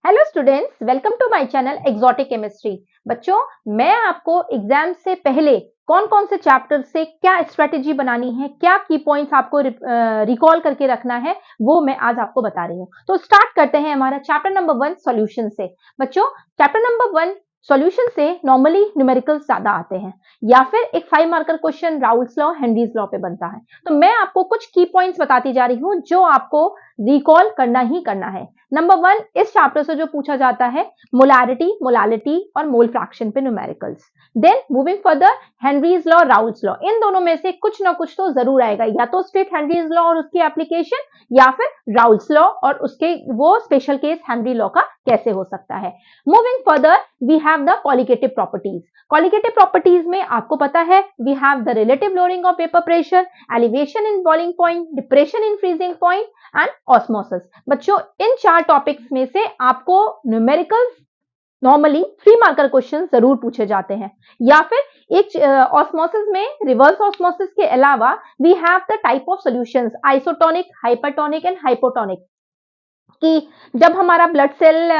Hello students, welcome to my channel exotic chemistry. बच्चों, मैं आपको एग्जाम से पहले कौन कौन से चैप्टर से क्या स्ट्रेटेजी बनानी है, क्या की पॉइंट्स आपको रिकॉल करके रखना है, वो मैं आज आपको बता रही हूँ। तो स्टार्ट करते हैं हमारा चैप्टर नंबर 1 सॉल्यूशन से। बच्चों, चैप्टर नंबर 1 सॉल्यूशन से नॉर्मली न्यूमेरिकल्स ज्यादा आते हैं या फिर एक 5 marker question Raoult's law, Henry's law पे बनता है। तो मैं आपको कुछ की पॉइंट्स बताती जा रही हूँ जो आपको रिकॉल करना ही करना है। नंबर 1 इस चैप्टर से जो पूछा जाता है मोलारिटी, मोलालिटी और मोल फ्रैक्शन पे numericals. Then moving further Henry's law, Raoult's law, इन दोनों में से कुछ ना कुछ तो जरूर आएगा, या तो स्ट्रेट हेनरीज लॉ और उसकी एप्लीकेशन या फिर राउल्स लॉ और उसके वो स्पेशल केस हेनरी लॉ का कैसे हो सकता है। Moving further we have the colligative properties. Colligative properties में आपको पता है we have the relative lowering of vapour pressure, elevation in boiling point, depression in freezing point and osmosis. बच्चों, इन 4 टॉपिक्स में से आपको न्यूमेरिकल्स नॉर्मली 3 मार्कर क्वेश्चन जरूर पूछे जाते हैं, या फिर एक ऑस्मोसिस में रिवर्स ऑस्मोसिस के अलावा we have the type of solutions isotonic, hypertonic and hypotonic, कि जब हमारा ब्लड सेल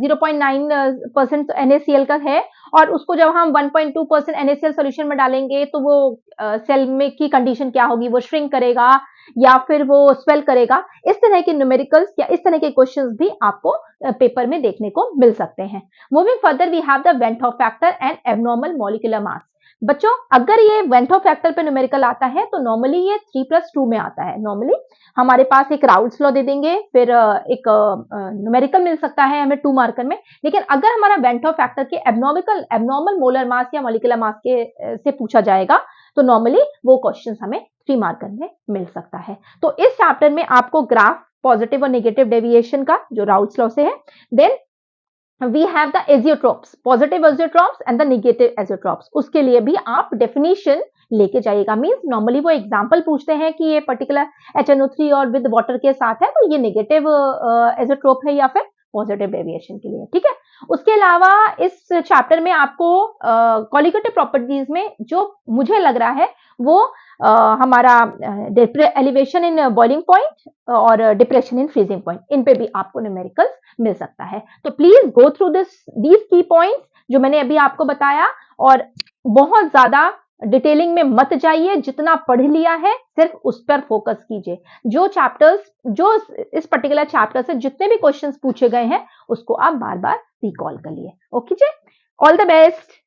0.9% NaCl का है और उसको जब हम 1.2% NaCl सॉल्यूशन में डालेंगे तो वो सेल में की कंडीशन क्या होगी, वो श्रिंक करेगा या फिर वो स्वेल करेगा। इस तरह के न्यूमेरिकल्स या इस तरह के क्वेश्चंस भी आपको पेपर में देखने को मिल सकते हैं। Moving further we have the van't Hoff factor and abnormal molecular mass. बच्चों, अगर ये वेंट ऑफ फैक्टर पे न्यूमेरिकल आता है तो नॉर्मली ये 3+2 में आता है। नॉर्मली हमारे पास एक राउल्स लॉ दे देंगे, फिर एक न्यूमेरिकल मिल सकता है हमें 2 मार्कर में। लेकिन अगर हमारा वेंट ऑफ फैक्टर के एबनॉर्मल मोलर मास या मॉलिक्यूलर मास के से पूछा जाएगा तो नॉर्मली वो क्वेश्चन हमें 3 मार्कर में मिल सकता है। तो इस चैप्टर में आपको ग्राफ पॉजिटिव और नेगेटिव डेविएशन का जो राउल्स लॉ से है, then we have the azeotropes, positive azeotropes and the negative azeotropes, उसके लिए भी आप डेफिनेशन लेके जाइएगा। मींस नॉर्मली वो एग्जांपल पूछते हैं कि ये पर्टिकुलर HNO3 और विद वाटर के साथ है तो ये नेगेटिव एजियोट्रोप है या फिर पॉजिटिव डेविएशन के लिए, ठीक है। उसके अलावा इस चैप्टर में आपको कॉलिगेटिव प्रॉपर्टीज में जो मुझे लग रहा है वो हमारा एलिवेशन इन बॉइलिंग पॉइंट और डिप्रेशन इन फ्रीजिंग पॉइंट, इन पे भी आपको न्यूमेरिकल्स मिल सकता है। तो प्लीज गो थ्रू दीज की पॉइंट्स जो मैंने अभी आपको बताया, और बहुत ज्यादा डिटेलिंग में मत जाइए, जितना पढ़ लिया है सिर्फ उस पर फोकस कीजिए। जो चैप्टर्स, जो इस पर्टिकुलर चैप्टर से जितने भी क्वेश्चंस पूछे गए हैं उसको आप बार बार रिकॉल कर लिए। ओके जी, ऑल द बेस्ट।